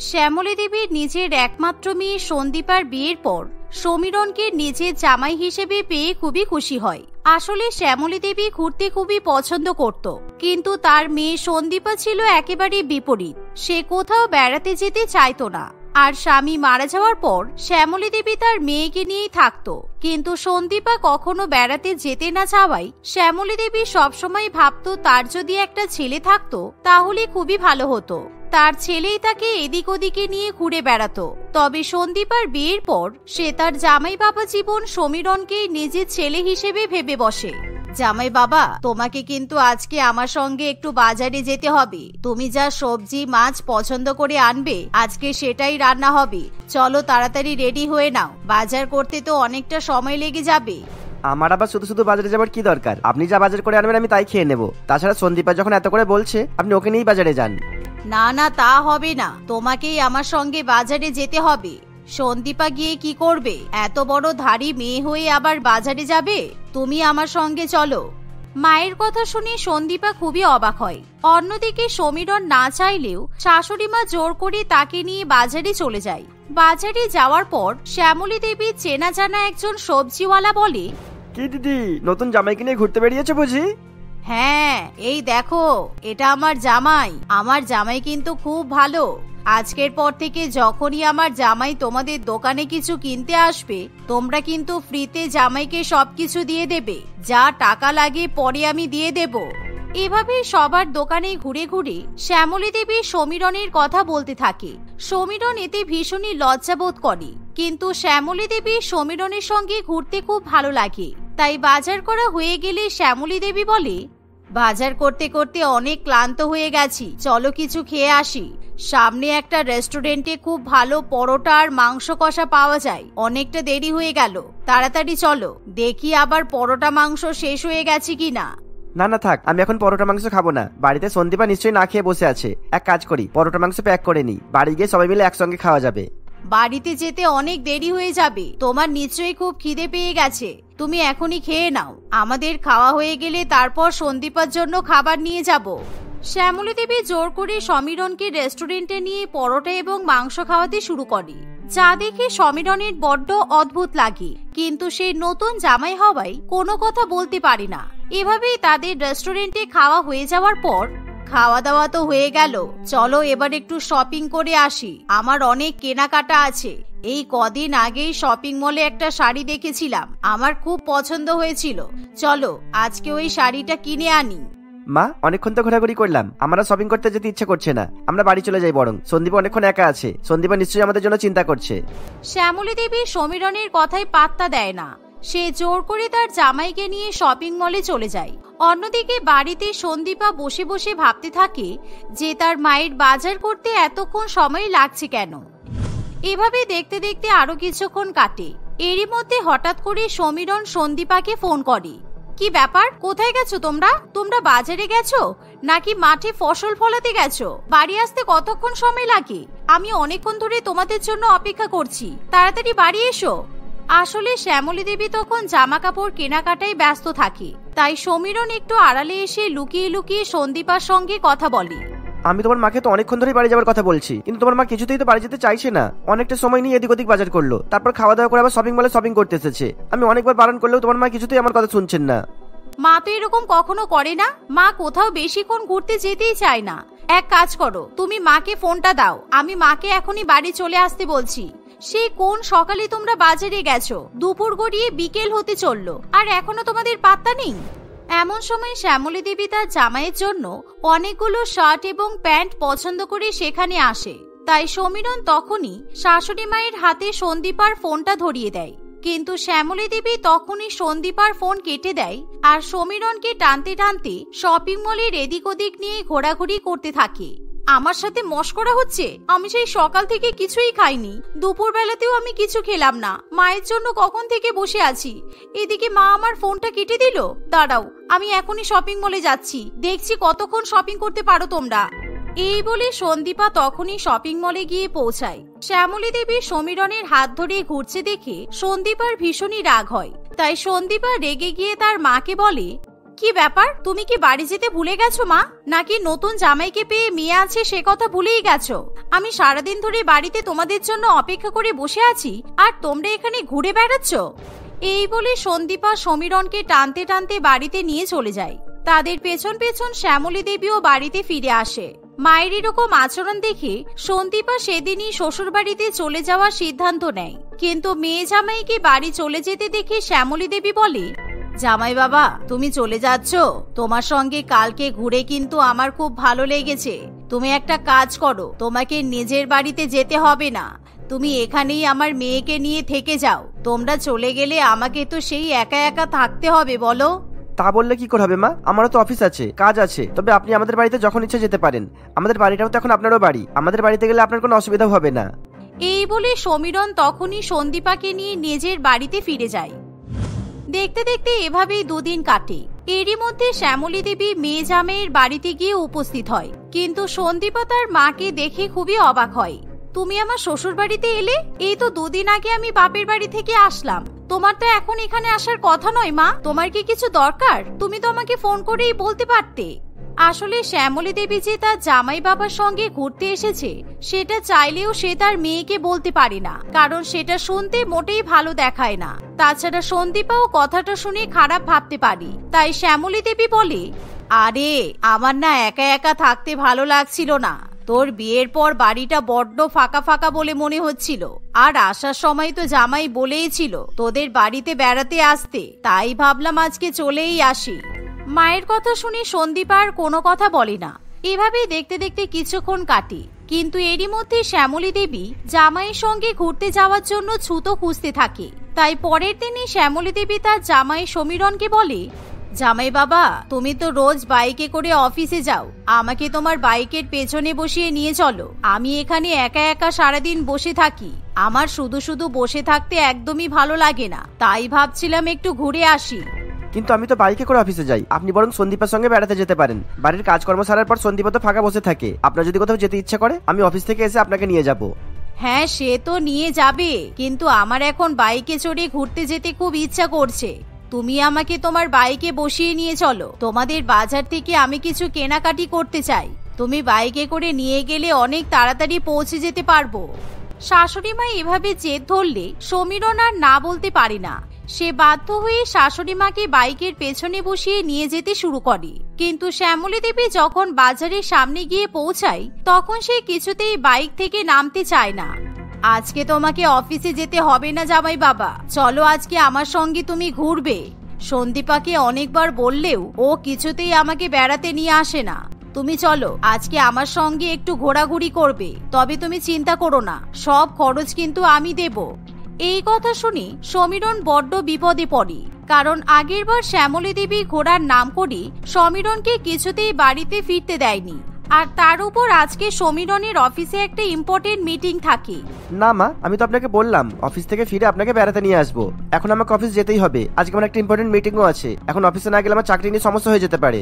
শ্যামলী দেবীর নিজের একমাত্র মেয়ে সন্দীপার বিয়ের পর সমীরণকে নিজের জামাই হিসেবে পেয়ে খুবই খুশি হয়। আসলে শ্যামলী দেবী ঘুরতে খুবই পছন্দ করত, কিন্তু তার মেয়ে সন্দীপা ছিল একেবারে বিপরীত। সে কোথাও বেড়াতে যেতে চাইতো না, আর স্বামী মারা যাওয়ার পর শ্যামলী দেবী তার মেয়েকে নিয়েই থাকতো। কিন্তু সন্দীপা কখনো বেড়াতে যেতে না চাওয়ায় শ্যামলী দেবী সবসময় ভাবতো তার যদি একটা ছেলে থাকতো তাহলে খুবই ভালো হতো, তার ছেলেই তাকে এদিক ওদিকে নিয়ে ঘুরে বেড়াতো। তবে সন্দীপার বিয়ের পর সে তার জামাই বাবা জীবন সমীরণকে নিজের ছেলে হিসেবে ভেবে বসে। জামাই বাবা, তোমাকে কিন্তু আজকে আমার সঙ্গে একটু বাজারে যেতে হবে। তুমি যা সবজি মাছ পছন্দ করে আনবে আজকে সেটাই রান্না হবে। চলো তাড়াতাড়ি রেডি হয়ে নাও, বাজার করতে তো অনেকটা সময় লেগে যাবে। আমার আবার শুধু শুধু বাজারে যাবার কি দরকার? আপনি যা বাজার করে আনবেন আমি তাই খেয়ে নেব। তাছাড়া সন্দীপা যখন এত করে বলছে আপনি ওকে নিয়েই বাজারে যান। না না, তা হবে না, তোমাকেই আমার সঙ্গে বাজারে যেতে হবে। সন্দীপা গিয়ে কি করবে? এত বড় ধাড়ি মেয়ে হয়ে আবার বাজারে যাবে? তুমি আমার সঙ্গে চলো। মায়ের কথা শুনে সন্দীপা খুবই অবাক হয়। অন্যদিকে সমীরণ না চাইলেও শাশুড়ি মা জোর করে তাকে নিয়ে বাজারে চলে যায়। বাজারে যাওয়ার পর শ্যামলী দেবী চেনা জানা একজন সবজিওয়ালা বলে, কি দিদি, নতুন জামাইকে নিয়ে ঘুরতে বেরিয়েছে বুঝি? হ্যাঁ, এই দেখো, এটা আমার জামাই। আমার জামাই কিন্তু খুব ভালো। আজকের পর থেকে যখনই আমার জামাই তোমাদের দোকানে কিছু কিনতে আসবে তোমরা কিন্তু ফ্রিতে জামাইকে সবকিছু দিয়ে দেবে, যা টাকা লাগে পরে আমি দিয়ে দেব। এভাবে সবার দোকানে ঘুরে ঘুরে শ্যামলী দেবী সমীরণের কথা বলতে থাকে। সমীরণ এতে ভীষণই লজ্জাবোধ করে, কিন্তু শ্যামলী দেবী সমীরণের সঙ্গে ঘুরতে খুব ভালো লাগে। তাই বাজার করা হয়ে গেলে শ্যামলী দেবী বলে, বাজার করতে করতে অনেক ক্লান্ত হয়ে গেছি, চলো কিছু খেয়ে আসি। সামনে একটা রেস্টুরেন্টে খুব ভালো পরোটা আর মাংস কষা পাওয়া যায়। অনেকটা দেরি হয়ে গেল, তাড়াতাড়ি চলো, দেখি আবার পরোটা মাংস শেষ হয়ে গেছে কিনা। না না থাক, আমি এখন পরোটা মাংস খাবো না। বাড়িতে সন্দীপা নিশ্চয়ই না খেয়ে বসে আছে। এক কাজ করি, পরোটা মাংস প্যাক করে নিই, বাড়ি গিয়ে সবাই মিলে একসঙ্গে খাওয়া যাবে। বাড়িতে যেতে অনেক দেরি হয়ে যাবে, তোমার নিশ্চয়ই খুব খিদে পেয়ে গেছে। তুমি এখনই খেয়ে নাও, আমাদের খাওয়া হয়ে গেলে তারপর সন্দীপার জন্য খাবার নিয়ে যাব। শ্যামলী দেবী জোর করে সমীরণকে রেস্টুরেন্টে নিয়ে পরোটা এবং মাংস খাওয়াতে শুরু করে, যা দেখে সমীরণের বড্ড অদ্ভুত লাগে। কিন্তু সে নতুন জামাই হওয়ায় কোনো কথা বলতে পারে না। এভাবেই তাদের রেস্টুরেন্টে খাওয়া হয়ে যাওয়ার পর, খাওয়া দাওয়া তো হয়ে গেল, চলো এবার একটু শপিং করে আসি, আমার অনেক কেনাকাটা আছে। এই কদিন আগেই শপিং মলে একটা শাড়ি দেখেছিলাম, আমার খুব পছন্দ হয়েছিল, চলো আজকে ওই শাড়িটা কিনে আনি। মা, অনেকক্ষণ তো ঘোরাঘুরি করলাম, আমরা শপিং করতে যেতে ইচ্ছে করছে না, আমরা বাড়ি চলে যাই বরং। সন্দীপা অনেকক্ষণ একা আছে, সন্দীপা নিশ্চয়ই আমাদের জন্য চিন্তা করছে। শ্যামলী দেবী সমীরণের কথায় পাত্তা দেয় না, সে জোর করে তার জামাইকে নিয়ে শপিং মলে চলে যায়। অন্যদিকে বাড়িতে সন্দীপা বসে বসে ভাবতে থাকে যে তার মায়ের বাজার করতে এতক্ষণ সময় লাগছে কেন। এভাবে দেখতে দেখতে আরো কিছুক্ষণ কাটে। এরই মধ্যে হঠাৎ করে সমীরণ সন্দীপাকে ফোন করে। কি ব্যাপার, কোথায় গেছো তোমরা? তোমরা বাজারে গেছো নাকি মাঠে ফসল ফলাতে গেছো? বাড়ি আসতে কতক্ষণ সময় লাগে? আমি অনেকক্ষণ ধরে তোমাদের জন্য অপেক্ষা করছি, তাড়াতাড়ি বাড়ি এসো। আসলে শ্যামলী দেবী তখন জামা কাপড় কেনাকাটায় ব্যস্ত থাকে, তাই সমীরণ একটু আড়ালে এসে লুকিয়ে লুকিয়ে সন্দীপার সঙ্গে কথা বলে। আমি তোমার মাকে তো অনেকক্ষণ ধরে বাড়ি যাওয়ার কথা বলছি, কিন্তু তোমার মা কিছুতেই তো বাড়ি যেতে চাইছে না। অনেকটা সময় নিয়ে এদিক ওদিক বাজার করলো, তারপর খাওয়া দাওয়া করে আবার শপিং মলে শপিং করতে এসেছে। আমি অনেকবার বারণ করলেও তোমার মা কিছুতেই আমার কথা শুনছেন না। মা তো এরকম কখনো করে না, মা কোথাও বেশিক্ষণ ঘুরতে যেতেই চায় না। এক কাজ করো, তুমি মাকে ফোনটা দাও, আমি মাকে এখনই বাড়ি চলে আসতে বলছি। সেই কোন সকালে তোমরা বাজারে গেছো, দুপুর গড়িয়ে বিকেল হতে চললো, আর এখনো তোমাদের পাত্তা নেই। এমন সময় শ্যামলী দেবী তার জামাইয়ের জন্য অনেকগুলো শার্ট এবং প্যান্ট পছন্দ করে সেখানে আসে। তাই সমীরণ তখনই শাশুড়ি মায়ের হাতে সন্দীপার ফোনটা ধরিয়ে দেয়, কিন্তু শ্যামলী দেবী তখনই সন্দীপার ফোন কেটে দেয় আর সমীরণকে টানতে টানতে শপিং মলের এদিক ওদিক নিয়ে ঘোরাঘুরি করতে থাকে। আমার সাথে মশকরা হচ্ছে? আমি সেই সকাল থেকে কিছুই খাইনি, দুপুর বেলাতেও আমি কিছু খেলাম না, মায়ের জন্য কখন থেকে বসে আছি। এদিকে মা আমার ফোনটা কেটে দিল। দাঁড়াও, আমি এখনই শপিং মলে যাচ্ছি, দেখছি কতক্ষণ শপিং করতে পারো তোমরা। এই বলে সন্দীপা তখনই শপিং মলে গিয়ে পৌঁছায়। শ্যামলী দেবী সমীরণের হাত ধরে ঘুরছে দেখে সন্দীপার ভীষণই রাগ হয়, তাই সন্দীপা রেগে গিয়ে তার মাকে বলে, কি ব্যাপার, তুমি কি বাড়ি যেতে ভুলে গেছো মা? নাকি নতুন জামাইকে পেয়ে মেয়ে আছে সে কথা ভুলেই গেছো? আমি সারাদিন ধরে বাড়িতে তোমাদের জন্য অপেক্ষা করে বসে আছি আর তোমরা এখানে ঘুরে বেড়াচ্ছ। এই বলে সন্দীপা সমীরণকে টানতে টানতে বাড়িতে নিয়ে চলে যায়। তাদের পেছন পেছন শ্যামলী দেবীও বাড়িতে ফিরে আসে। মায়ের এরকম আচরণ দেখে সন্দীপা সেদিনই শ্বশুর বাড়িতে চলে যাওয়ার সিদ্ধান্ত নেয়। কিন্তু মেয়ে জামাইকে বাড়ি চলে যেতে দেখে শ্যামলী দেবী বলে, জামাই বাবা তুমি চলে যাচ্ছ? তোমার সঙ্গে কালকে ঘুরে কিন্তু আমার খুব ভালো লেগেছে। তুমি একটা কাজ করো, তোমাকে নিজের বাড়িতে যেতে হবে না, তুমি এখানেই আমার মেয়েকে নিয়ে থেকে যাও। তোমরা চলে গেলে আমাকে তো সেই একা একা থাকতে হবে বলো। তা বললে কি করে হবে মা, আমারও তো অফিস আছে, কাজ আছে। তবে আপনি আমাদের বাড়িতে যখন ইচ্ছা যেতে পারেন। আমাদের বাড়িটাও তো এখন আপনারও বাড়ি, আমাদের বাড়িতে গেলে আপনার কোনো অসুবিধা হবে না। এই বলে সমীরণ তখনই সন্দীপাকে নিয়ে নিজের বাড়িতে ফিরে যায়। দেখতে দেখতে এভাবেই দুদিন কাটে। এরই মধ্যে শ্যামলী দেবী মেয়ে জামাইয়ের বাড়িতে গিয়ে উপস্থিত হয়। কিন্তু সন্দীপা তার মাকে দেখে খুবই অবাক হয়। তুমি আমার শ্বশুর বাড়িতে এলে? এই তো দুদিন আগে আমি বাপের বাড়ি থেকে আসলাম। তোমার তো এখন এখানে আসার কথা নয় মা, তোমার কি কিছু দরকার? তুমি তো আমাকে ফোন করেই বলতে পারতে। আসলে শ্যামলী দেবী যে তার জামাই বাবার সঙ্গে ঘুরতে এসেছে সেটা চাইলেও সে তার মেয়েকে বলতে পারে না, কারণ সেটা শুনতে মোটেই ভালো দেখায় না। তাছাড়া সন্দীপাও কথাটা শুনে খারাপ ভাবতে পারি। তাই শ্যামলী দেবী বলে, আরে আমার না একা একা থাকতে ভালো লাগছিল না। তোর বিয়ের পর বাড়িটা বড্ড ফাঁকা ফাঁকা বলে মনে হচ্ছিল, আর আসার সময় তো জামাই বলেই ছিল তোদের বাড়িতে বেড়াতে আসতে, তাই ভাবলাম আজকে চলেই আসি। মায়ের কথা শুনে সন্দীপ আর কোনো কথা বলে না। এভাবেই দেখতে দেখতে কিছুক্ষণ কাটে। কিন্তু এরই মধ্যে শ্যামলী দেবী জামাইয়ের সঙ্গে ঘুরতে যাওয়ার জন্য ছুতো খুঁজতে থাকে। তাই পরের দিনই শ্যামলী দেবী তার জামাই সমীরণকে বলে, জামাই বাবা তুমি তো রোজ বাইকে করে অফিসে যাও, আমাকে তোমার বাইকের পেছনে বসিয়ে নিয়ে চলো। আমি এখানে একা একা সারাদিন বসে থাকি, আমার শুধু শুধু বসে থাকতে একদমই ভালো লাগে না, তাই ভাবছিলাম একটু ঘুরে আসি। কিন্তু আমি তো বাইকে করে অফিসে যাই, আপনি বরং সন্দীপার সঙ্গে বেড়াতে যেতে পারেন। বাড়ির কাজকর্ম সারার পর সন্দীপা তো ফাঁকা বসে থাকে, আপনার যদি কোথাও যেতে ইচ্ছা করে আমি অফিস থেকে এসে আপনাকে নিয়ে যাব। হ্যাঁ সে তো নিয়ে যাবে, কিন্তু আমার এখন বাইকে চড়ে ঘুরতে যেতে খুব ইচ্ছা করছে। তুমি আমাকে তোমার বাইকে বসিয়ে নিয়ে চলো, তোমাদের বাজার থেকে আমি কিছু কেনাকাটি করতে চাই। তুমি বাইকে করে নিয়ে গেলে অনেক তাড়াতাড়ি পৌঁছে যেতে পারবো। শাশুড়ি মা এভাবে জেদ ধরলে সমীরণ আর না বলতে পারে না। সে বাধ্য হয়ে শাশুড়ি মাকে বাইকের পেছনে বসিয়ে নিয়ে যেতে শুরু করে। কিন্তু শ্যামলী দেবী যখন বাজারের সামনে গিয়ে পৌঁছায় তখন সে কিছুতেই বাইক থেকে নামতে চায় না। আজকে তোমাকে অফিসে যেতে হবে না জামাই বাবা, চলো আজকে আমার সঙ্গে তুমি ঘুরবে। সন্দীপাকে অনেকবার বললেও ও কিছুতেই আমাকে বেড়াতে নিয়ে আসে না। তুমি চলো আজকে আমার সঙ্গে একটু ঘোরাঘুরি করবে, তবে তুমি চিন্তা করো না, সব খরচ কিন্তু আমি দেব। এই কথা শুনে সমীরণ বড্ড বিপদে পড়ে, কারণ আগের বার শ্যামলী দেবী ঘোড়ার নাম করে সমীরণকে কিছুতেই বাড়িতে ফিরতে দেয়নি। আর তার উপর আজকে সমীরণের অফিসে একটা ইম্পর্টেন্ট মিটিং থাকে। না মা, আমি তো আপনাকে বললাম অফিস থেকে ফিরে আপনাকে বেড়াতে নিয়ে আসবো। এখন আমাকে অফিস যেতেই হবে, আজকে আমার একটা ইম্পর্টেন্ট মিটিংও আছে। এখন অফিসে না গেলে আমার চাকরি নিয়ে সমস্যা হয়ে যেতে পারে।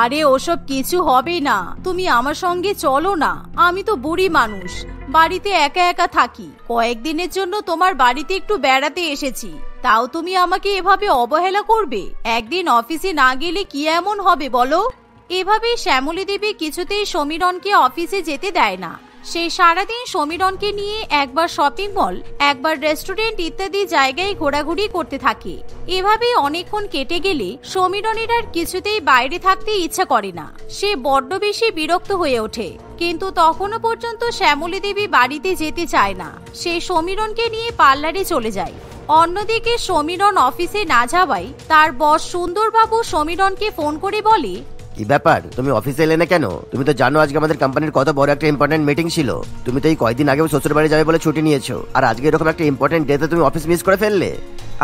আরে ওসব কিছু হবে না, তুমি আমার সঙ্গে চলো না। আমি তো বুড়ি মানুষ, বাড়িতে একা একা থাকি। কয়েকদিনের জন্য তোমার বাড়িতে একটু বেড়াতে এসেছি, তাও তুমি আমাকে এভাবে অবহেলা করবে? একদিন অফিসে না গেলে কি এমন হবে বলো? এভাবে শ্যামলী দেবী কিছুতেই সমীরণকে অফিসে যেতে দেয় না। সে সারাদিন সমীরণকে নিয়ে একবার শপিং মল, একবার রেস্টুরেন্ট ইত্যাদি জায়গায় ঘোরাঘুরি করতে থাকে। এভাবে অনেকক্ষণ কেটে গেলে সমীরণের আর কিছুতেই বাইরে থাকতে ইচ্ছা করে না। সে বড্ড বেশি বিরক্ত হয়ে ওঠে। কিন্তু তখনও পর্যন্ত শ্যামলী দেবী বাড়িতে যেতে চায় না। সে সমীরণকে নিয়ে পার্লারে চলে যায়। অন্যদিকে সমীরণ অফিসে না যাওয়ায় তার বস সুন্দরবাবু সমীরণকে ফোন করে বলে, কি ব্যাপার, তুমি অফিসে এলে না কেন? তুমি তো জানো আজকে আমাদের কোম্পানির কত বড় একটা ইম্পর্টেন্ট মিটিং ছিল। তুমি তো এই কয়েকদিন আগে শ্বশুর বাড়ি যাবে বলে ছুটি নিয়েছো, আর আজকে এরকম একটা ইম্পর্টেন্ট ডেতে তুমি অফিস মিস করে ফেললে।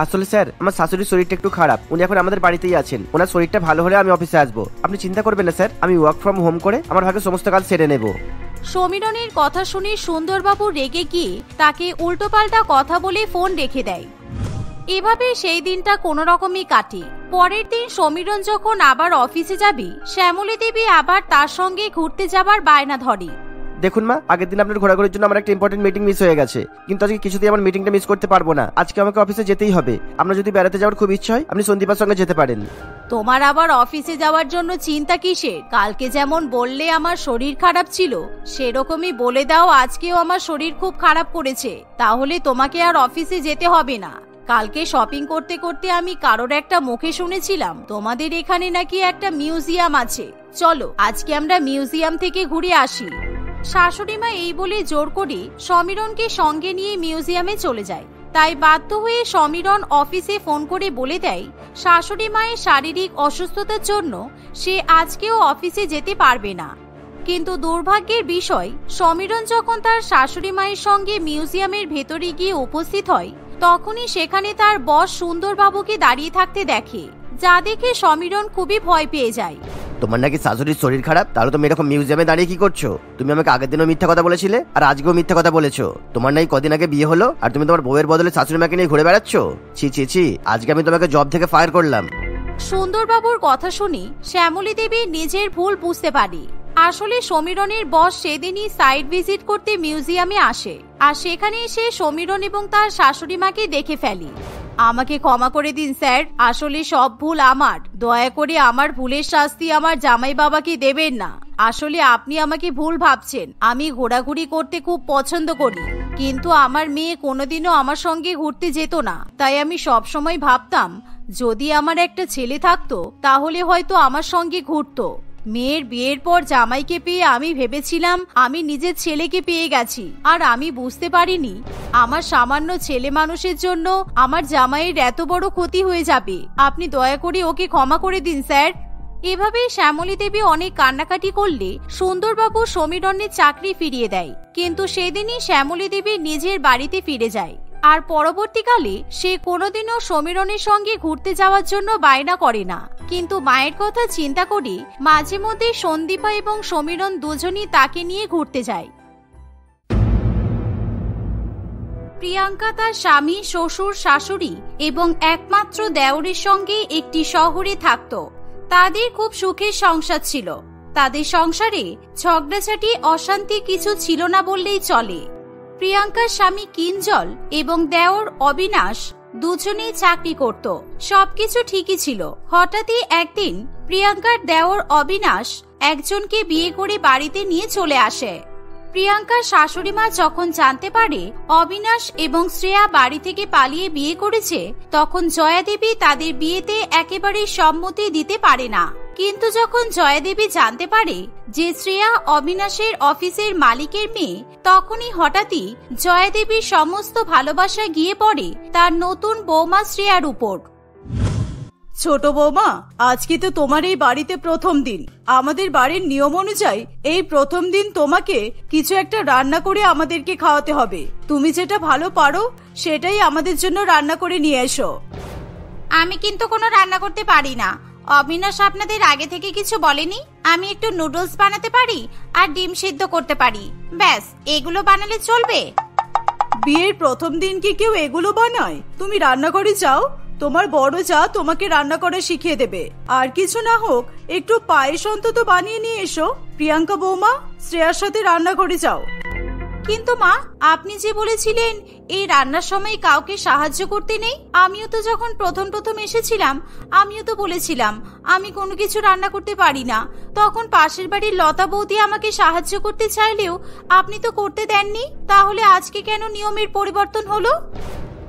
আসলে স্যার আমার শাশুড়ির শরীরটা একটু খারাপ, উনি এখন আমাদের বাড়িতেই আছেন। ওনার শরীরটা ভালো হলে আমি অফিসে আসবো। আপনি চিন্তা করবেন না স্যার, আমি ওয়ার্ক ফ্রম হোম করে আমার ভাগে সমস্ত কাজ সেরে নেব। সমীরণের কথা শুনে সুন্দরবাবু রেগে গিয়ে তাকে উল্টোপাল্টা কথা বলে ফোন রেখে দেয়। এভাবে সেই দিনটা কোনো রকমই কাটে। পরের দিন সমীরণ যখন আবার অফিসে যাবে, শ্যামলী দেবী আবার তার সঙ্গে ঘুরতে যাবার বায়না ধরে। দেখুন মা, আগের দিন আপনার ঘোরাঘুরির জন্য আমার একটা ইম্পর্টেন্ট মিটিং মিস হয়ে গেছে, কিন্তু আজকে কিছুতেই আমার মিটিংটা মিস করতে পারবো না। আজকে আমাকে অফিসে যেতেই হবে। আপনার যদি বেড়াতে যাওয়ার খুব ইচ্ছা হয় আপনি সন্দীপার সঙ্গে যেতে পারেন। তোমার আবার অফিসে যাওয়ার জন্য চিন্তা কিসের? কালকে যেমন বললে আমার শরীর খারাপ ছিল, সেরকমই বলে দাও আজকেও আমার শরীর খুব খারাপ করেছে, তাহলে তোমাকে আর অফিসে যেতে হবে না। কালকে শপিং করতে করতে আমি কারোর একটা মুখে শুনেছিলাম তোমাদের এখানে নাকি একটা মিউজিয়াম আছে। চলো আজকে আমরা মিউজিয়াম থেকে ঘুরে আসি। শাশুড়ি মা এই বলে জোর করে সমীরণকে সঙ্গে নিয়ে মিউজিয়ামে চলে যায়। তাই বাধ্য হয়ে সমীরণ অফিসে ফোন করে বলে দেয় শাশুড়ি মায়ের শারীরিক অসুস্থতার জন্য সে আজকেও অফিসে যেতে পারবে না। কিন্তু দুর্ভাগ্যের বিষয়, সমীরণ যখন তার শাশুড়ি মায়ের সঙ্গে মিউজিয়ামের ভেতরে গিয়ে উপস্থিত হয় তখনই সেখানে তার বস সুন্দরবাবুকে দাঁড়িয়ে থাকতে দেখে, যা দেখে সমীরণ খুবই ভয় পেয়ে যায়। তোমার নাকি শাশুড়ির শরীর খারাপ, তাহলে তুমি এরকম মিউজিয়ামে দাঁড়িয়ে কি করছো? তুমি আমাকে আগের দিনও মিথ্যা কথা বলেছিলে আর আজকেও মিথ্যা কথা বলেছো। তোমার নাই কদিন আগে বিয়ে হলো আর তুমি তোমার বউয়ের বদলে শাশুড়ি মাকে নিয়ে ঘুরে বেড়াচ্ছ। ছি ছি ছি, আজকে আমি তোমাকে জব থেকে ফায়ার করলাম। সুন্দরবাবুর কথা শুনি শ্যামলী দেবী নিজের ভুল বুঝতে পারে। আসলে সমীরণের বস সেদিনই সাইট ভিজিট করতে মিউজিয়ামে আসে, আর সেখানে এসে সমীরণ এবং তার শাশুড়ি মাকে দেখে ফেলে। আমাকে ক্ষমা করে দিন স্যার, আসলে সব ভুল আমার। দয়া করে আমার ভুলের শাস্তি আমার জামাই বাবাকে দেবেন না। আসলে আপনি আমাকে ভুল ভাবছেন। আমি ঘোরাঘুরি করতে খুব পছন্দ করি, কিন্তু আমার মেয়ে কোনোদিনও আমার সঙ্গে ঘুরতে যেত না। তাই আমি সব সময় ভাবতাম যদি আমার একটা ছেলে থাকতো তাহলে হয়তো আমার সঙ্গে ঘুরতো। মেয়ের বিয়ের পর জামাইকে পেয়ে আমি ভেবেছিলাম আমি নিজের ছেলেকে পেয়ে গেছি, আর আমি বুঝতে পারিনি আমার সামান্য ছেলে মানুষের জন্য আমার জামাইয়ের এত বড় ক্ষতি হয়ে যাবে। আপনি দয়া করে ওকে ক্ষমা করে দিন স্যার। এভাবে শ্যামলী দেবী অনেক কান্নাকাটি করলে সুন্দরবাবু সমীরণের চাকরি ফিরিয়ে দেয়, কিন্তু সেদিনই শ্যামলী দেবী নিজের বাড়িতে ফিরে যায়। আর পরবর্তীকালে সে কোনোদিনও সমীরণের সঙ্গে ঘুরতে যাওয়ার জন্য বায়না করে না। কিন্তু মায়ের কথা চিন্তা করে মাঝে মধ্যে সন্দীপা এবং সমীরণ দুজনই তাকে নিয়ে ঘুরতে যায়। প্রিয়াঙ্কা তার স্বামী, শ্বশুর, শাশুড়ি এবং একমাত্র দেওরের সঙ্গে একটি শহরে থাকত। তাদের খুব সুখের সংসার ছিল। তাদের সংসারে ঝগড়াঝাটি, অশান্তি কিছু ছিল না বললেই চলে। প্রিয়াঙ্কার স্বামী কিঞ্জল এবং দেওর অবিনাশ দুজনেই চাকরি করত। সবকিছু ঠিকই ছিল। হঠাৎই একদিন প্রিয়াঙ্কার দেওর অবিনাশ একজনকে বিয়ে করে বাড়িতে নিয়ে চলে আসে। প্রিয়াঙ্কার শাশুড়ি মা যখন জানতে পারে অবিনাশ এবং শ্রেয়া বাড়ি থেকে পালিয়ে বিয়ে করেছে, তখন জয়া দেবী তাদের বিয়েতে একেবারে সম্মতি দিতে পারে না। কিন্তু যখন জয়া দেবী জানতে পারে যে শ্রেয়া অবিনাশের অফিসের মালিকের মেয়ে, তখনই হঠাৎই জয়া দেবীর সমস্ত ভালোবাসা গিয়ে পড়ে তার নতুন বৌমা শ্রেয়ার উপর। ছোট বৌমা, আজকে তো তোমার এই বাড়িতে প্রথম দিন। আমাদের বাড়ির নিয়ম অনুযায়ী এই প্রথম দিন তোমাকে কিছু একটা রান্না করে আমাদেরকে খাওয়াতে হবে। তুমি যেটা ভালো পারো সেটাই আমাদের জন্য রান্না করে নিয়ে এসো। আমি কিন্তু কোনো রান্না করতে পারি না। অবিনাশ আপনাদের আগে থেকে কিছু বলেনি? আমি একটু নুডলস বানাতে পারি আর ডিম সিদ্ধ করতে পারি, ব্যাস এগুলো বানালে চলবে। বিয়ের প্রথম দিন কি কেউ এগুলো বানায়? তুমি রান্না করে যাও, তোমার বড় যা তোমাকে রান্না করা শিখিয়ে দেবে। আর কিছু না হোক একটু পায়েস অন্তত বানিয়ে নিয়ে এসো। প্রিয়াঙ্কা বৌমা, শ্রেয়ার সাথে রান্না করে যাও। কিন্তু মা, আপনি যে বলেছিলেন এই রান্নার সময় কাউকে সাহায্য করতে নেই। আমিও তো যখন প্রথম এসেছিলাম আমিও তো বলেছিলাম আমি কোনো কিছু রান্না করতে পারি না। তখন পাশের বাড়ির লতা বৌদি আমাকে সাহায্য করতে চাইলেও আপনি তো করতে দেননি। তাহলে আজকে কেন নিয়মের পরিবর্তন হলো?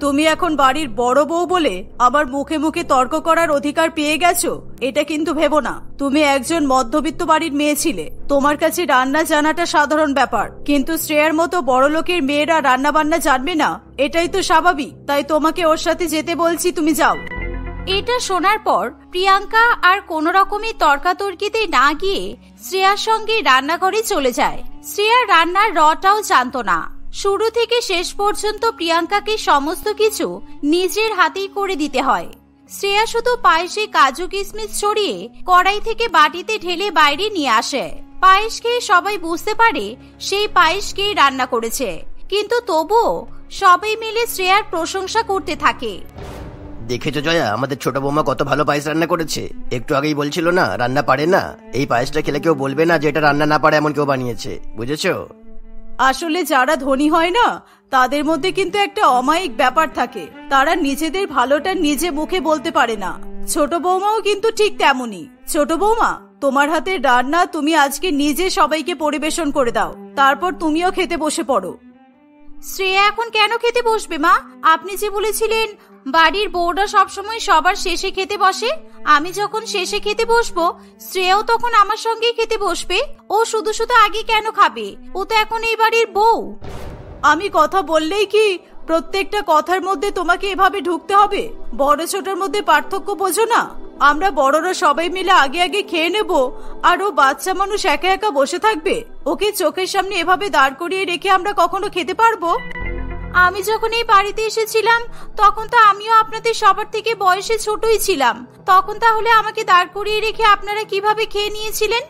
তুমি এখন বাড়ির বড় বউ বলে আমার মুখে মুখে তর্ক করার অধিকার পেয়ে গেছো, এটা কিন্তু ভেবো না। তুমি একজন মধ্যবিত্ত বাড়ির মেয়ে ছিলে, তোমার কাছে রান্না জানাটা সাধারণ ব্যাপার। কিন্তু শ্রেয়ার মতো বড় লোকের মেয়েরা রান্না বান্না জানবে না, এটাই তো স্বাভাবিক। তাই তোমাকে ওর সাথে যেতে বলছি, তুমি যাও। এটা শোনার পর প্রিয়াঙ্কা আর কোন রকমের তর্কাতর্কিতে না গিয়ে শ্রেয়ার সঙ্গে রান্নাঘরে চলে যায়। শ্রেয়া রান্নার রটাও জানতো না। শুরু থেকে শেষ পর্যন্ত প্রিয়াঙ্কাকে সমস্ত কিছু নিজের হাতেই করে দিতে হয়। শ্রেয়া শুধু পায়েসে কাজু কিশমিশ ছড়িয়ে কড়াই থেকে বাটিতে ঢেলে বাইরে নিয়ে আসে। পায়েস খেয়ে সবাই বুঝতে পারে সেই পায়েস কে রান্না করেছে, কিন্তু তবুও সবাই মিলে শ্রেয়ার প্রশংসা করতে থাকে। দেখেছো জয়া, আমাদের ছোট বৌমা কত ভালো পায়েস রান্না করেছে। একটু আগেই বলছিল না রান্না পারে না। এই পায়েসটা খেলে কেউ বলবে না যে এটা রান্না না পারে এমন কেউ বানিয়েছে, বুঝেছো? আসলে যারা ধনী হয় না তাদের মধ্যে কিন্তু একটা অমায়িক ব্যাপার থাকে, তারা নিজেদের ভালোটা নিজে মুখে বলতে পারে না। ছোট বৌমাও কিন্তু ঠিক তেমনই। ছোট বৌমা, তোমার হাতের রান্না তুমি আজকে নিজে সবাইকে পরিবেশন করে দাও, তারপর তুমিও খেতে বসে পড়ো। শ্রেয়া এখন কেন খেতে বসবে মা? আপনি যে বলেছিলেন বাড়ির বউরা সবসময় সবার শেষে খেতে বসে। আমি যখন শেষে খেতে বসবো, শ্রেয়াও তখন আমার সঙ্গেই খেতে বসবে। ও শুধু শুধু আগে কেন খাবে? ও তো এখন এই বাড়ির বউ। আমি কথা বললেই কি প্রত্যেকটা কথার মধ্যে তোমাকে এভাবে ঢুকতে হবে? বড় ছোটর মধ্যে পার্থক্য বোঝো না? আমরা বড়রা সবাই মিলে আগে আগে খেয়ে নেব, আর ও বাচ্চা মানুষ একা একা বসে থাকবে? ওকে চোখের সামনে এভাবে দাঁড় করিয়ে রেখে আমরা কখনো খেতে পারবো? আমি যখন এই বাড়িতে এসেছিলাম তখন তো আমিও আপনাদের সবার থেকে বয়সে ছোটই ছিলাম। তখন তাহলে আমাকে দাঁড় করিয়ে রেখে আপনারা কিভাবে খেয়ে নিয়েছিলেন?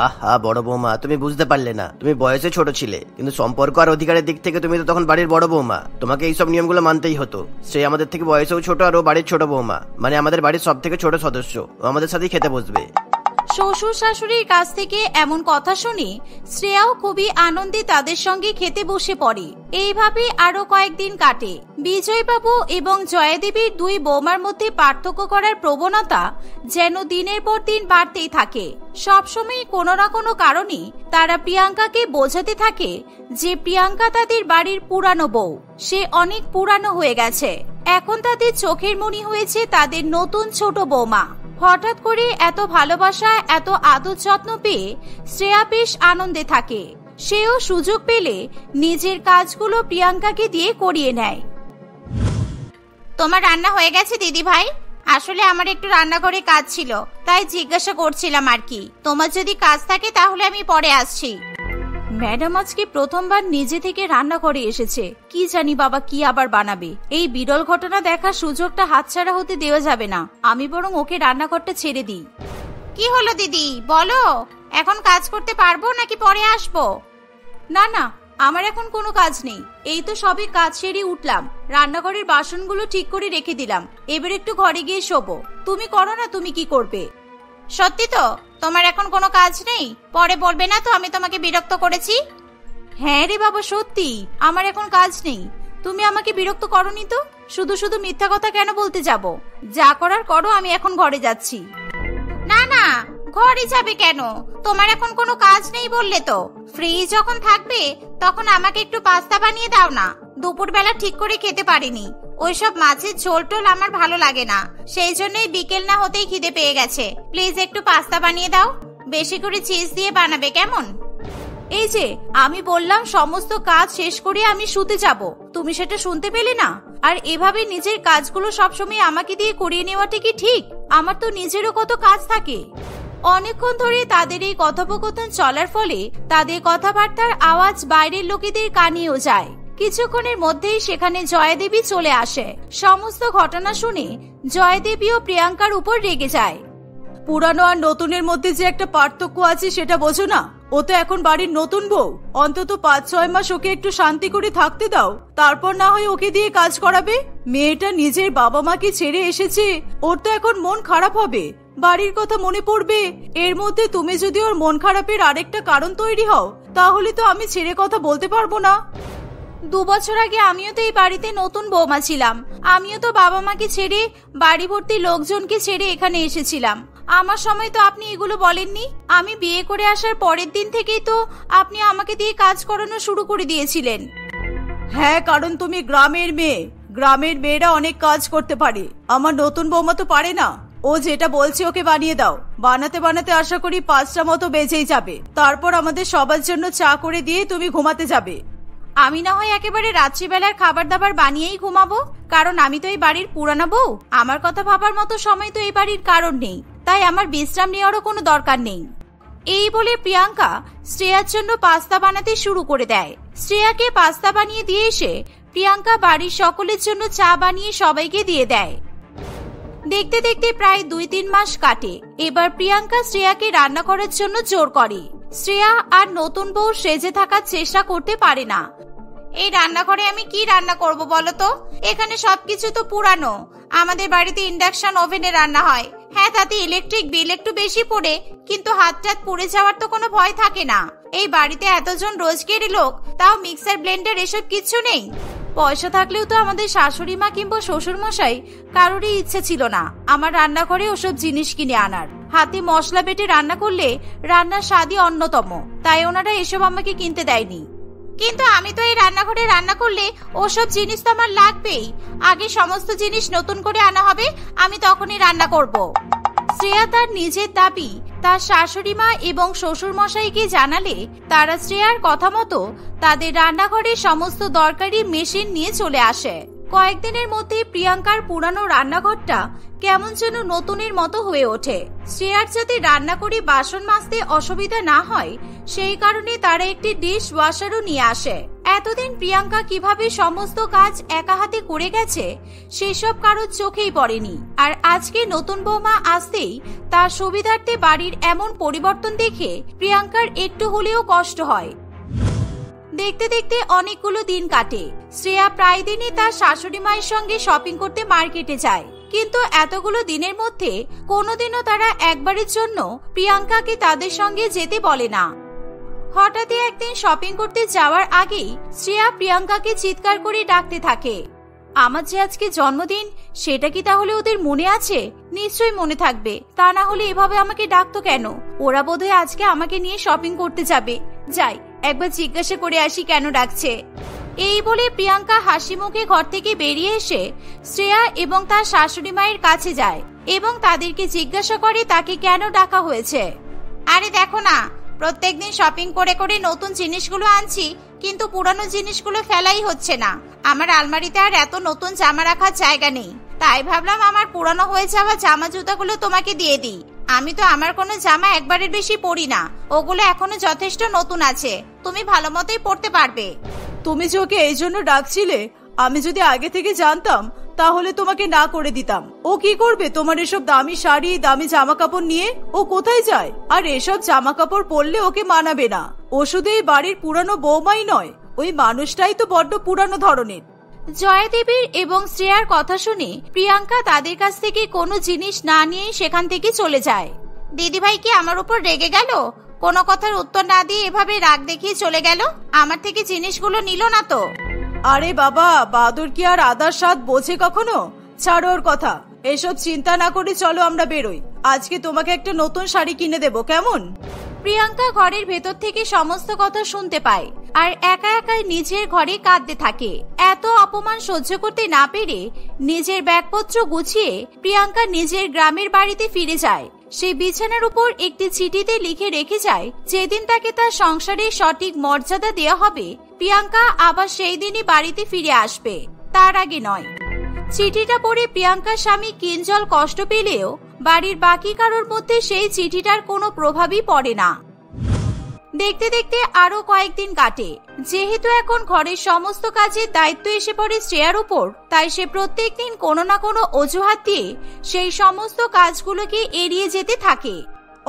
আহা বড় বৌমা, তুমি বুঝতে পারলে না, তুমি বয়সে ছোট ছিলে, কিন্তু সম্পর্ক আর অধিকারের দিক থেকে তুমি তো তখন বাড়ির বড় বৌমা। তোমাকে এইসব নিয়মগুলো মানতেই হতো। সে আমাদের থেকে বয়সেও ছোট, আর ও বাড়ির ছোট বৌমা, মানে আমাদের বাড়ির সব থেকে ছোট সদস্য। ও আমাদের সাথেই খেতে বসবে। শ্বশুর শাশুড়ির কাছ থেকে এমন কথা শুনে শ্রেয়াও খুবই আনন্দে তাদের সঙ্গে খেতে বসে পড়ে। এইভাবে আরো কয়েকদিন কাটে। বিজয়বাবু এবং জয়াদেবীর দুই বৌমার মধ্যে পার্থক্য করার প্রবণতা যেন দিনের পর দিন বাড়তেই থাকে। সবসময় কোনো না কোনো কারণে তারা প্রিয়াঙ্কাকে বোঝাতে থাকে যে প্রিয়াঙ্কা তাদের বাড়ির পুরানো বউ, সে অনেক পুরানো হয়ে গেছে। এখন তাদের চোখের মনি হয়েছে তাদের নতুন ছোট বৌমা। হঠাৎ করে এত ভালোবাসা, এত আদর যত্ন পেয়ে শ্রেয়া বেশ আনন্দে থাকে। সেও সুযোগ পেলে নিজের কাজগুলো প্রিয়াঙ্কাকে দিয়ে করিয়ে নেয়। তোমার রান্না হয়ে গেছে দিদি ভাই? আসলে আমার একটু রান্নাঘরে কাজ ছিল, তাই জিজ্ঞাসা করছিলাম আর কি। তোমার যদি কাজ থাকে তাহলে আমি পরে আসছি। ম্যাডাম আজকে প্রথমবার নিজে থেকে রান্নাঘরে এসেছে। কি জানি বাবা কি আবার বানাবে। এই বিরল ঘটনা দেখার সুযোগটা হাতছাড়া হতে দেওয়া যাবে না। আমি বরং ওকে রান্নাঘরটা ছেড়ে দিই। কি হলো দিদি, বলো। এখন কাজ করতে পারবো নাকি পরে আসবো? না না, আমার এখন কোনো কাজ নেই। এই তো সবে কাজ সেরে উঠলাম, রান্নাঘরের বাসনগুলো ঠিক করে রেখে দিলাম। এবার একটু ঘরে গিয়ে শোবো। তুমি করো না, তুমি কি করবে? সত্যি তো তোমার এখন কোনো কাজ নেই? পরে বলবে না তো আমি তোমাকে বিরক্ত করেছি? হ্যাঁ রে বাবা, সত্যি আমার এখন কাজ নেই। তুমি আমাকে বিরক্ত করোনি তো। শুধু শুধু মিথ্যা কথা কেন বলতে যাব? যা করার করো, আমি এখন ঘরে যাচ্ছি। না না, ঘরে যাবে কেন? তোমার এখন কোনো কাজ নেই বললে তো। ফ্রি যখন থাকবে তখন আমাকে একটু পাস্তা বানিয়ে দাও না। দুপুরবেলা ঠিক করে খেতে পারিনি। ওইসব মাছের ঝোল টোল আমার ভালো লাগে না, সেই জন্যই বিকেল না হতেই খিদে পেয়ে গেছে। প্লিজ একটু পাস্তা বানিয়ে দাও, বেশি করে চিজ দিয়ে বানাবে কেমন? এই যে আমি বললাম সমস্ত কাজ শেষ করে আমি শুতে যাব, তুমি সেটা শুনতে পেলে না? আর এভাবে নিজের কাজগুলো সবসময় আমাকে দিয়ে করিয়ে নেওয়াটা কি ঠিক? আমার তো নিজেরও কত কাজ থাকে। অনেকক্ষণ ধরে তাদের এই কথোপকথন চলার ফলে তাদের কথাবার্তার আওয়াজ বাইরের লোকেদের কানেও যায়। কিছুক্ষণের মধ্যেই সেখানে জয়াদেবী চলে আসে। সমস্ত ঘটনা শুনে জয়াদেবী ও প্রিয়াঙ্কার উপর রেগে যায়। পুরানো আর নতুনের মধ্যে যে একটা পার্থক্য আছে সেটা বোঝো না? ও তো এখন বাড়ির নতুন বউ। অন্তত 5-6 মাস ওকে একটু শান্তি করে থাকতে দাও, তারপর না হয় ওকে দিয়ে কাজ করাবে। মেয়েটা নিজের বাবা মাকে ছেড়ে এসেছে, ওর তো এখন মন খারাপ হবে, বাড়ির কথা মনে পড়বে। এর মধ্যে তুমি যদি ওর মন খারাপের আরেকটা কারণ তৈরি হও, তাহলে তো আমি ছেড়ে কথা বলতে পারবো না। 2 বছর আগে আমিও তো এই বাড়িতে নতুন বৌমা ছিলাম। আমিও তো বাবা মাকে ছেড়ে, বাড়ি ভর্তি লোকজনকে ছেড়ে এখানে এসেছিলাম। আমার সময় তো আপনি এগুলো বলেননি। আমি বিয়ে করে আসার পরের দিন থেকেই তো আপনি আমাকে দিয়ে কাজ করানো শুরু করে দিয়েছিলেন। হ্যাঁ, কারণ তুমি গ্রামের মেয়ে। গ্রামের মেয়েরা অনেক কাজ করতে পারে, আমার নতুন বৌমা তো পারে না। ও যেটা বলছে ওকে বানিয়ে দাও। বানাতে বানাতে আশা করি 5টা মতো বেজেই যাবে। তারপর আমাদের সবার জন্য চা করে দিয়ে তুমি ঘুমাতে যাবে। আমি না হয় একেবারে রাত্রিবেলার খাবার দাবার বানিয়েই ঘুমাবো, কারণ আমি তো এই বাড়ির পুরানো বউ। আমার কথা ভাবার মতো সময় তো এই বাড়ির কারণ নেই, তাই আমার বিশ্রাম নেওয়ারও কোনো দরকার নেই। এই বলে প্রিয়াঙ্কা শ্রেয়ার জন্য পাস্তা বানাতে শুরু করে দেয়। শ্রেয়াকে পাস্তা বানিয়ে দিয়ে এসে প্রিয়াঙ্কা বাড়ির সকলের জন্য চা বানিয়ে সবাইকে দিয়ে দেয়। দেখতে দেখতে প্রায় 2-3 মাস কাটে। এবার প্রিয়াঙ্কা শ্রেয়াকে রান্না করার জন্য জোর করে। শ্রেয়া আর নতুন বউ সেজে থাকার চেষ্টা করতে পারে না। এই রান্নাঘরে আমি কি রান্না করব বলো তো? এখানে সবকিছু তো পুরানো। আমাদের বাড়িতে ইন্ডাকশন ওভেনে রান্না হয়। হ্যাঁ, তাতে ইলেকট্রিক বিল একটু বেশি পড়ে, কিন্তু হাত টাত পুড়ে যাওয়ার তো কোনো ভয় থাকে না। এই বাড়িতে এতজন রোজগারি লোক, তাও মিক্সার ব্লেন্ডার এসব কিচ্ছু নেই। পয়সা থাকলেও তো আমাদের শাশুড়ি মা কিংবা শ্বশুর মশাই কারোরই ইচ্ছে ছিল না আমার রান্নাঘরে ওসব জিনিস কিনে আনার। হাতে মশলা বেটে রান্না করলে রান্নার স্বাদই অন্যতম, তাই ওনারা এসব আমাকে কিনতে দেয়নি। কিন্তু আমি তো এই রান্নাঘরে রান্না করলে ওসব জিনিস তো আমার লাগবেই। আগে সমস্ত জিনিস নতুন করে আনা হবে, আমি তখনই রান্না করব। শ্রেয়া তার নিজের দাবি তার শাশুড়ি মা এবং শ্বশুর মশাইকে জানালে তারা শ্রেয়ার কথা মতো তাদের রান্নাঘরে সমস্ত দরকারি মেশিন নিয়ে চলে আসে। কয়েকদিনের মধ্যে প্রিয়াঙ্কার পুরানো রান্নাঘরটা কেমন যেন নতুনের মতো হয়ে ওঠে। শ্রেয়ার যাতে রান্না করে বাসন মাজতে অসুবিধা না হয় সেই কারণে তারা একটি ডিশ ওয়াশারও নিয়ে আসে। এতদিন প্রিয়াঙ্কা কিভাবে সমস্ত কাজ একা হাতে করে গেছে সেসব কারোর চোখেই পড়েনি। আর আজকে নতুন বৌমা আসতেই তার সুবিধার্থে বাড়ির এমন পরিবর্তন দেখে প্রিয়াঙ্কার একটু হলেও কষ্ট হয়। দেখতে দেখতে অনেকগুলো দিন কাটে। শ্রেয়া প্রায় দিনই তার শাশুড়ি মায়ের সঙ্গে শপিং করতে মার্কেটে যায়, কিন্তু এতগুলো দিনের মধ্যে কোনোদিনও তারা একবারের জন্য প্রিয়াঙ্কাকে তাদের সঙ্গে যেতে বলে না। হঠাৎই একদিন শপিং করতে যাওয়ার আগেই শ্রেয়া প্রিয়াঙ্কাকে চিৎকার করে ডাকতে থাকে, আমার যে আজকে জন্মদিন সেটা কি তাহলে ওদের মনে আছে? নিশ্চয়ই মনে থাকবে, তা না হলে এভাবে আমাকে ডাকতো কেন? ওরা বোধহয় আজকে আমাকে নিয়ে শপিং করতে যাবে। যাই একবার জিজ্ঞাসা করে আসি কেন ডাকছে। এই বলে প্রিয়াঙ্কা হাসি মুখে ঘর থেকে বেরিয়ে এসে শ্রেয়া এবং তার শাশুড়ি মায়ের কাছে যায় এবং তাদেরকে জিজ্ঞাসা করে তাকে কেন ডাকা হয়েছে। আরে দেখো না, প্রত্যেকদিন শপিং করে করে নতুন জিনিসগুলো আনছি, কিন্তু পুরানো জিনিসগুলো ফেলাই হচ্ছে না। আমার আলমারিতে আর এত নতুন জামা রাখার জায়গা নেই, তাই ভাবলাম আমার পুরানো হয়ে যাওয়া জামা জুতাগুলো তোমাকে দিয়ে দিই। আমি তো আমার কোনো জামা একবারের বেশি পরি না, ওগুলো এখনো যথেষ্ট নতুন আছে, তুমি ভালো মতোই পরতে পারবে। তুমি যে ওকে এই জন্য ডাকছিলে, আমি যদি আগে থেকে জানতাম তাহলে তোমাকে না করে দিতাম। ও কি করবে তোমার এসব দামি শাড়ি দামি জামা কাপড় নিয়ে? ও কোথায় যায়? আর এসব জামা কাপড় পরলে ওকে মানাবে না। ও শুধু এই বাড়ির পুরানো বৌমাই নয়, ওই মানুষটাই তো বড্ড পুরানো ধরনের। জয়দেবীর এবং শ্রেয়ার কথা শুনে প্রিয়াঙ্কা তাদের কাছ থেকে কোনো জিনিস না নিয়ে সেখান থেকে চলে যায়। দিদিভাই কি আমার উপর রেগে গেল? কোনো কথার উত্তর না দিয়ে এভাবে রাগ দেখিয়ে চলে গেল, আমার থেকে জিনিসগুলো নিল না তো? আরে বাবা, বাদর কি আর আদার স্বাদ বোঝে কখনো? ছাড়ো ওর কথা, এসব চিন্তা না করে চলো আমরা বেরোই। আজকে তোমাকে একটা নতুন শাড়ি কিনে দেবো, কেমন? প্রিয়াঙ্কা ঘরের ভেতর থেকে সমস্ত কথা শুনতে পায় আর একা একাই নিজের ঘরে কাঁদতে থাকে। এত অপমান সহ্য করতে না পেরে নিজের ব্যাগপত্র গুছিয়ে প্রিয়াঙ্কা নিজের গ্রামের বাড়িতে ফিরে যায়। সে বিছানার উপর একটি চিঠিতে লিখে রেখে যায় যেদিন তাকে তার সংসারের সঠিক মর্যাদা দেওয়া হবে প্রিয়াঙ্কা আবার সেই দিনই বাড়িতে ফিরে আসবে, তার আগে নয়। চিঠিটা পড়ে প্রিয়াঙ্কার স্বামী কিঞ্জল কষ্ট পেলেও বাড়ির বাকি কারোর মধ্যে সেই চিঠিটার কোনো প্রভাবই পড়ে না। দেখতে দেখতে আরো কয়েকদিন কাটে। যেহেতু এখন ঘরের সমস্ত কাজের দায়িত্ব এসে পড়ে শ্রেয়ার উপর, তাই সে প্রত্যেকদিন কোনো না কোনো অজুহাত দিয়ে সেই সমস্ত কাজগুলোকে এড়িয়ে যেতে থাকে।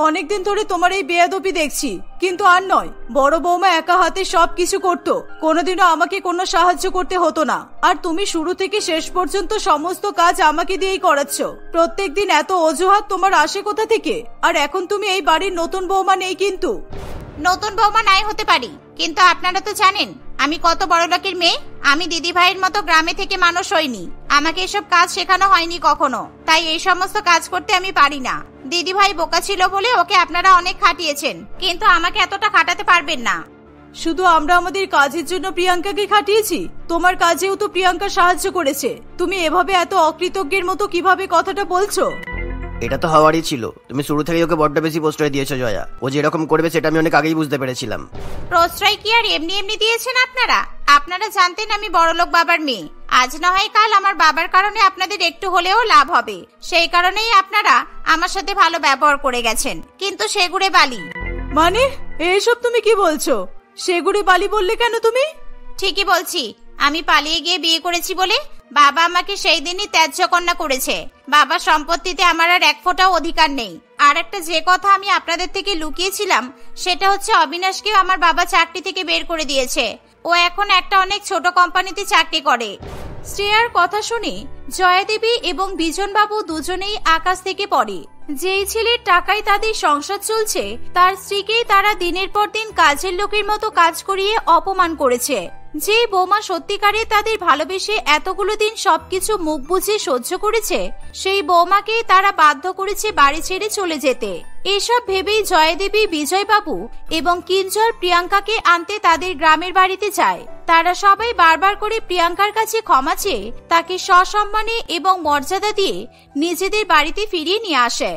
অনেকদিন ধরে তোমার এই বেয়াদবি দেখছি, কিন্তু আর নয়। বড় বৌমা একা হাতে সবকিছু করতো, কোনোদিনও আমাকে কোনো সাহায্য করতে হতো না। আর তুমি শুরু থেকে শেষ পর্যন্ত সমস্ত কাজ আমাকে দিয়েই করাচ্ছ। প্রত্যেকদিন এত অজুহাত তোমার আসে কোথা থেকে? আর এখন তুমি এই বাড়ির নতুন বৌমা নেই, কিন্তু নতুন বৌমা নাই হতে পারি, কিন্তু আপনারা তো জানেন আমি কত বড় লোকের মেয়ে। আমি দিদি ভাইয়ের মতো গ্রামে থেকে মানুষ হইনি, আমাকে এসব কাজ শেখানো হয়নি কখনো, তাই এই সমস্ত কাজ করতে আমি পারি না। দিদি ভাই বোকা ছিল বলে ওকে আপনারা অনেক খাটিয়েছেন, কিন্তু আমাকে এতটা খাটাতে পারবেন না। শুধু আমরা আমাদের কাজের জন্য প্রিয়াঙ্কাকে খাটিয়েছি, তোমার কাজেও তো প্রিয়াঙ্কা সাহায্য করেছে। তুমি এভাবে এত অকৃতজ্ঞের মতো কিভাবে কথাটা বলছো? এটা তো হওয়ারই ছিল, তুমি শুরু থেকেই ওকে বড্ড বেশি প্রশ্রয় দিয়েছো জয়া। ও যেরকম করবে সেটা আমি অনেক আগেই বুঝতে পেরেছিলাম। প্রশ্রয় কি আর এমনি এমনি দিয়েছেন আপনারা? আপনারা জানতেন আমি বড়লোক বাবার মেয়ে, আজ না হয় কাল আমার বাবার কারণে আপনাদের একটু হলেও লাভ হবে, সেই কারণেই আপনারা আমার সাথে ভালো ব্যবহার করে গেছেন। কিন্তু সেগুড়ে বালি মানে এইসব তুমি কি বলছো? সেগুড়ে বালি বললে কেন তুমি? ঠিকই বলছি, আমি পালিয়ে গিয়ে বিয়ে করেছি বলে বাবা আমাকে সেই দিনই ত্যায্য কন্যা করেছে। বাবার সম্পত্তিতে আমার আর এক ফোঁটাও অধিকার নেই। আর একটা যে কথা আমি আপনাদের থেকে লুকিয়েছিলাম সেটা হচ্ছে অবিনাশকেও আমার বাবা চাকরি থেকে বের করে দিয়েছে। ও এখন একটা অনেক ছোট কোম্পানিতে চাকরি করে। শ্রেয়ার কথা শুনে জয়াদেবী এবং বিজনবাবু দুজনেই আকাশ থেকে পড়ে। যেই ছেলের টাকায় তাদের সংসার চলছে তার স্ত্রীকেই তারা দিনের পর দিন কাজের লোকের মতো কাজ করিয়ে অপমান করেছে। যে বৌমা সত্যিকারে তাদের ভালোবেসে এতগুলো দিন সবকিছু মুখ বুঝে সহ্য করেছে সেই বৌমাকেই তারা বাধ্য করেছে বাড়ি ছেড়ে চলে যেতে। এসব ভেবেই জয়াদেবী, বিজয়বাবু এবং কিঞ্জল প্রিয়াঙ্কাকে আনতে তাদের গ্রামের বাড়িতে যায়। তারা সবাই বারবার করে প্রিয়াঙ্কার কাছে ক্ষমা চেয়ে তাকে সসম্মানে এবং মর্যাদা দিয়ে নিজেদের বাড়িতে ফিরিয়ে নিয়ে আসে।